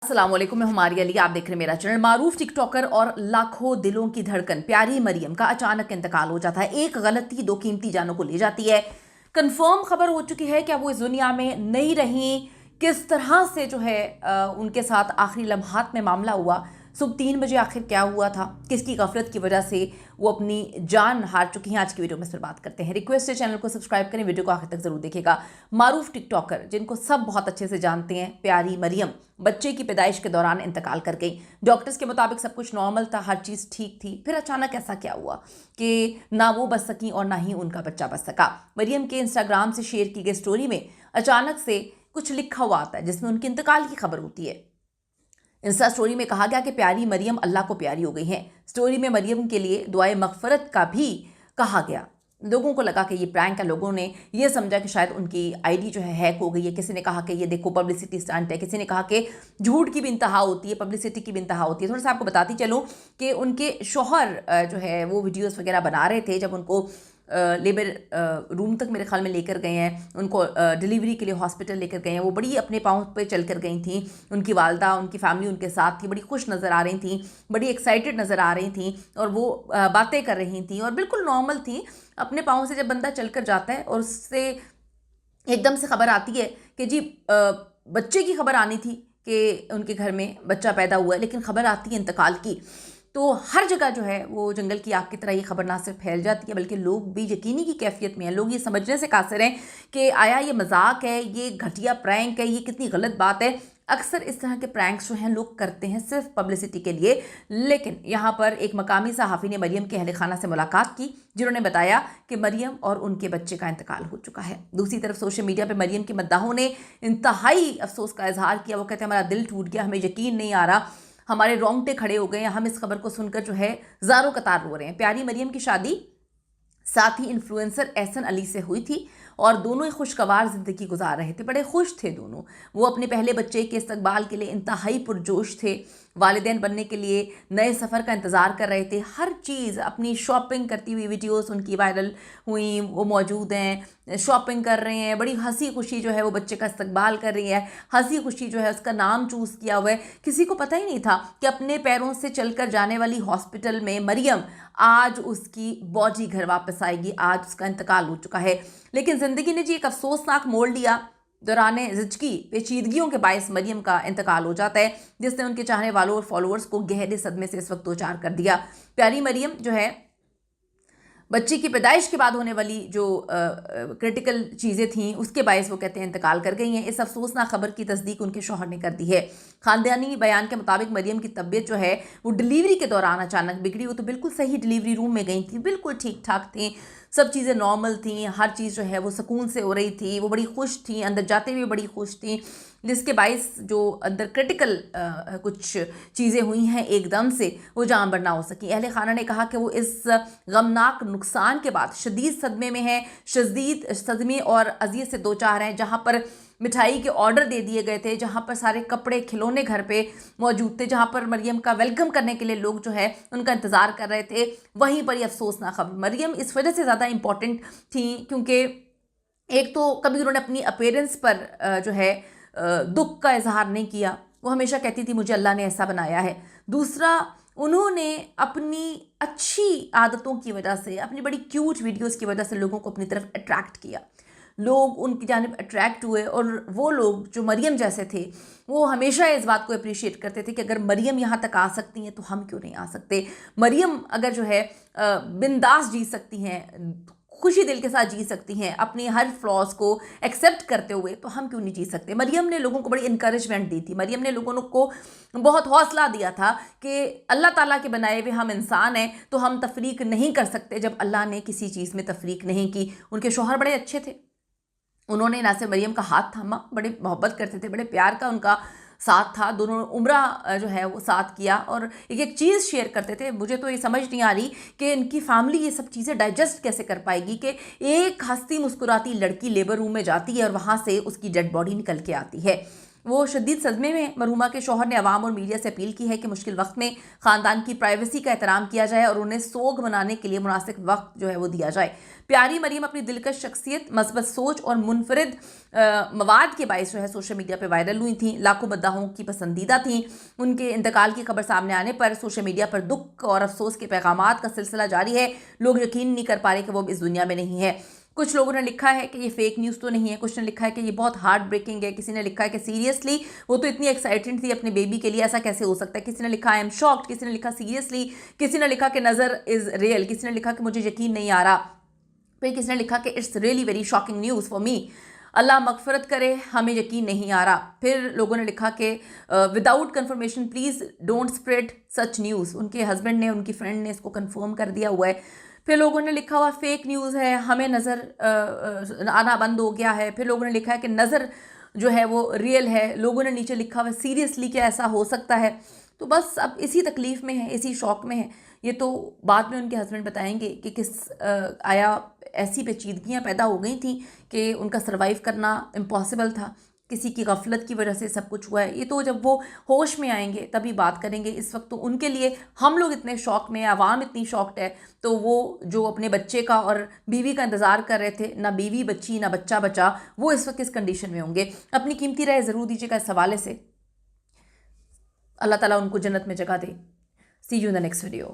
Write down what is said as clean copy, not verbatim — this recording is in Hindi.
अस्सलाम वालेकुम, मैं हमारी अली। आप देख रहे हैं मेरा चैनल। मारूफ टिकटॉकर और लाखों दिलों की धड़कन प्यारी मरियम का अचानक इंतकाल हो जाता है। एक गलती दो कीमती जानों को ले जाती है। कंफर्म खबर हो चुकी है कि अब वो इस दुनिया में नहीं रही। किस तरह से जो है उनके साथ आखिरी लम्हात में मामला हुआ, सुबह 3 बजे आखिर क्या हुआ था, किसकी गफलत की वजह से वो अपनी जान हार चुकी हैं, आज की वीडियो में इस पर बात करते हैं। रिक्वेस्ट है चैनल को सब्सक्राइब करें, वीडियो को आखिर तक जरूर देखिएगा। मारूफ टिकटॉकर जिनको सब बहुत अच्छे से जानते हैं, प्यारी मरियम बच्चे की पैदाइश के दौरान इंतकाल कर गई। डॉक्टर्स के मुताबिक सब कुछ नॉर्मल था, हर चीज़ ठीक थी। फिर अचानक ऐसा क्या हुआ कि ना वो बच सकी और ना ही उनका बच्चा बच सका। मरियम के इंस्टाग्राम से शेयर की गई स्टोरी में अचानक से कुछ लिखा हुआ आता है जिसमें उनके इंतकाल की खबर होती है। इंस्टा स्टोरी में कहा गया कि प्यारी मरियम अल्लाह को प्यारी हो गई हैं। स्टोरी में मरियम के लिए दुआए मगफरत का भी कहा गया। लोगों को लगा कि ये प्रैंक है, लोगों ने ये समझा कि शायद उनकी आईडी जो है हैक हो गई है। किसी ने कहा कि ये देखो पब्लिसिटी स्टंट है, किसी ने कहा कि झूठ की भी इंतहा होती है, पब्लिसिटी की भी इंतहा होती है। थोड़ा सा आपको बताती चलूँ कि उनके शौहर जो है वो वीडियोस वगैरह बना रहे थे जब उनको लेबर रूम तक मेरे ख्याल में लेकर गए हैं, उनको डिलीवरी के लिए हॉस्पिटल लेकर गए हैं। वो बड़ी अपने पाँव पे चल कर गई थी। उनकी वालदा, उनकी फैमिली उनके साथ थी, बड़ी खुश नज़र आ रही थी, बड़ी एक्साइटेड नज़र आ रही थी और वो बातें कर रही थी और बिल्कुल नॉर्मल थी। अपने पाँव से जब बंदा चल कर जाता है और उससे एकदम से खबर आती है कि जी बच्चे की खबर आनी थी कि उनके घर में बच्चा पैदा हुआ है, लेकिन खबर आती है इंतकाल की, तो हर जगह जो है वो जंगल की आग की तरह ये खबर ना सिर्फ फैल जाती है बल्कि लोग भी यकीनी की कैफियत में हैं। लोग ये समझने से कासिर हैं कि आया ये मजाक है, ये घटिया प्रैंक है, ये कितनी गलत बात है। अक्सर इस तरह के प्रैंक्स जो हैं लोग करते हैं सिर्फ पब्लिसिटी के लिए। लेकिन यहाँ पर एक मकामी सहाफ़ी ने मरियम के अहल खाना से मुलाकात की, जिन्होंने बताया कि मरियम और उनके बच्चे का इंतकाल हो चुका है। दूसरी तरफ सोशल मीडिया पर मरियम के मद्दाहों ने इंतहाई अफसोस का इजहार किया। वो कहते हैं हमारा दिल टूट गया, हमें यकीन नहीं आ रहा, हमारे रोंगटे खड़े हो गए, हम इस खबर को सुनकर जो है ज़ारों कतार रो रहे हैं। प्यारी मरियम की शादी साथ ही इन्फ्लुएंसर एहसन अली से हुई थी और दोनों ही खुशगवार ज़िंदगी गुजार रहे थे, बड़े खुश थे दोनों। वो अपने पहले बच्चे के इस्तकबाल के लिए इंतहाई पुरजोश थे, वालिदैन बनने के लिए नए सफ़र का इंतज़ार कर रहे थे। हर चीज़, अपनी शॉपिंग करती हुई वीडियोस उनकी वायरल हुई, वो मौजूद हैं, शॉपिंग कर रहे हैं, बड़ी हंसी खुशी जो है वो बच्चे का इस्तकबाल कर रही है, हंसी खुशी जो है उसका नाम चूज़ किया हुआ है। किसी को पता ही नहीं था कि अपने पैरों से चलकर जाने वाली हॉस्पिटल में मरियम आज उसकी बॉडी घर वापस आएगी, आज उसका इंतकाल हो चुका है। लेकिन ज़िंदगी ने जी एक अफसोसनाक मोड़ लिया। दौरान ज़िंदगी पेचीदगियों के बायस मरियम का इंतकाल हो जाता है, जिसने उनके चाहने वालों और फॉलोअर्स को गहरे सदमे से इस वक्त दो चार कर दिया। प्यारी मरियम जो है बच्चे की पैदाइश के बाद होने वाली जो क्रिटिकल चीज़ें थीं उसके बायस वो कहते हैं इंतकाल कर गई हैं। इस अफसोसनाक खबर की तस्दीक उनके शौहर ने कर दी है। ख़ानदानी बयान के मुताबिक मरियम की तबीयत जो है वो डिलीवरी के दौरान अचानक बिगड़ी। वो तो बिल्कुल सही डिलीवरी रूम में गई थी, बिल्कुल ठीक ठाक थी, सब चीज़ें नॉर्मल थी, हर चीज़ जो है वो सुकून से हो रही थी, वो बड़ी खुश थी, अंदर जाते हुए बड़ी खुश थी। जिसके बायस जो अंदर क्रिटिकल कुछ चीज़ें हुई हैं एकदम से वो जान बर ना हो सकी। अहले खाना ने कहा कि वो इस गमनाक नुकसान के बाद शदीद सदमे में हैं, शदीद सदमे और अज़ियत से दो चार हैं। जहाँ पर मिठाई के ऑर्डर दे दिए गए थे, जहाँ पर सारे कपड़े खिलौने घर पे मौजूद थे, जहाँ पर मरियम का वेलकम करने के लिए लोग जो है उनका इंतज़ार कर रहे थे, वहीं पर ये अफसोसनाक खबर। मरियम इस वजह से ज़्यादा इम्पॉर्टेंट थी क्योंकि एक तो कभी उन्होंने अपनी अपीयरेंस पर जो है दुख का इजहार नहीं किया। वो हमेशा कहती थी मुझे अल्लाह ने ऐसा बनाया है। दूसरा, उन्होंने अपनी अच्छी आदतों की वजह से, अपनी बड़ी क्यूट वीडियोस की वजह से लोगों को अपनी तरफ अट्रैक्ट किया। लोग उनकी जानिब अट्रैक्ट हुए और वो लोग जो मरियम जैसे थे वो हमेशा इस बात को अप्रिशिएट करते थे कि अगर मरियम यहाँ तक आ सकती हैं तो हम क्यों नहीं आ सकते। मरियम अगर जो है बिंदास जी सकती हैं, खुशी दिल के साथ जी सकती हैं, अपनी हर फ्लॉज को एक्सेप्ट करते हुए, तो हम क्यों नहीं जी सकते। मरियम ने लोगों को बड़ी इनकरेजमेंट दी थी। मरियम ने लोगों को बहुत हौसला दिया था कि अल्लाह ताला के बनाए हुए हम इंसान हैं तो हम तफरीक नहीं कर सकते जब अल्लाह ने किसी चीज़ में तफरीक नहीं की। उनके शौहर बड़े अच्छे थे, उन्होंने ना सिर्फ मरियम का हाथ थामा, बड़े मोहब्बत करते थे, बड़े प्यार का उनका साथ था। दोनों उम्रा जो है वो साथ किया और एक एक चीज़ शेयर करते थे। मुझे तो ये समझ नहीं आ रही कि इनकी फैमिली ये सब चीज़ें डाइजेस्ट कैसे कर पाएगी कि एक हंसती मुस्कुराती लड़की लेबर रूम में जाती है और वहाँ से उसकी डेड बॉडी निकल के आती है। वो शदीद सदमे में हैं। मरहुमा के शौहर ने अवाम और मीडिया से अपील की है कि मुश्किल वक्त में ख़ानदान की प्राइवेसी का एहतराम किया जाए और उन्हें सोग मनाने के लिए मुनासिब वक्त जो है वो दिया जाए। प्यारी मरीम अपनी दिलकश शख्सियत, मस्बत सोच और मुनफरिद मवाद के बायस जो है सोशल मीडिया पर वायरल हुई थी। लाखों मद्दाहों की पसंदीदा थी। उनके इंतकाल की खबर सामने आने पर सोशल मीडिया पर दुख और अफसोस के पैगामात का सिलसिला जारी है। लोग यकीन नहीं कर पा रहे कि वो इस दुनिया में नहीं है। कुछ लोगों ने लिखा है कि ये फेक न्यूज़ तो नहीं है, कुछ ने लिखा है कि ये बहुत हार्ट ब्रेकिंग है, किसी ने लिखा है कि सीरियसली वो तो इतनी एक्साइटेड थी अपने बेबी के लिए, ऐसा कैसे हो सकता है। किसी ने लिखा आई एम शॉक्ड, किसी ने लिखा सीरियसली, किसी ने लिखा कि नज़र इज़ रियल, किसी ने लिखा कि मुझे यकीन नहीं आ रहा, फिर किसी ने लिखा कि it's really very shocking news for me, अल्लाह मगफरत करे, हमें यकीन नहीं आ रहा। फिर लोगों ने लिखा कि without confirmation please don't spread such news, उनके हस्बैंड ने, उनकी फ्रेंड ने इसको कन्फर्म कर दिया हुआ है। फिर लोगों ने लिखा हुआ फेक न्यूज़ है, हमें नज़र आना बंद हो गया है। फिर लोगों ने लिखा है कि नज़र जो है वो रियल है। लोगों ने नीचे लिखा हुआ सीरियसली क्या ऐसा हो सकता है। तो बस अब इसी तकलीफ़ में है, इसी शौक में है। ये तो बाद में उनके हस्बैंड बताएंगे कि आया ऐसी पेचीदगियाँ पैदा हो गई थी कि उनका सर्वाइव करना इम्पॉसिबल था। किसी की गफलत की वजह से सब कुछ हुआ है। ये तो जब वो होश में आएंगे तभी बात करेंगे। इस वक्त तो उनके लिए हम लोग इतने शौक में, आवाम इतनी शॉक्ड है, तो वो जो अपने बच्चे का और बीवी का इंतज़ार कर रहे थे, ना बीवी बची ना बच्चा बचा, वो इस वक्त इस कंडीशन में होंगे। अपनी कीमती राय ज़रूर दीजिएगा इस हवाले से। अल्लाह ताला उनको जन्नत में जगह दे। See you in the next video.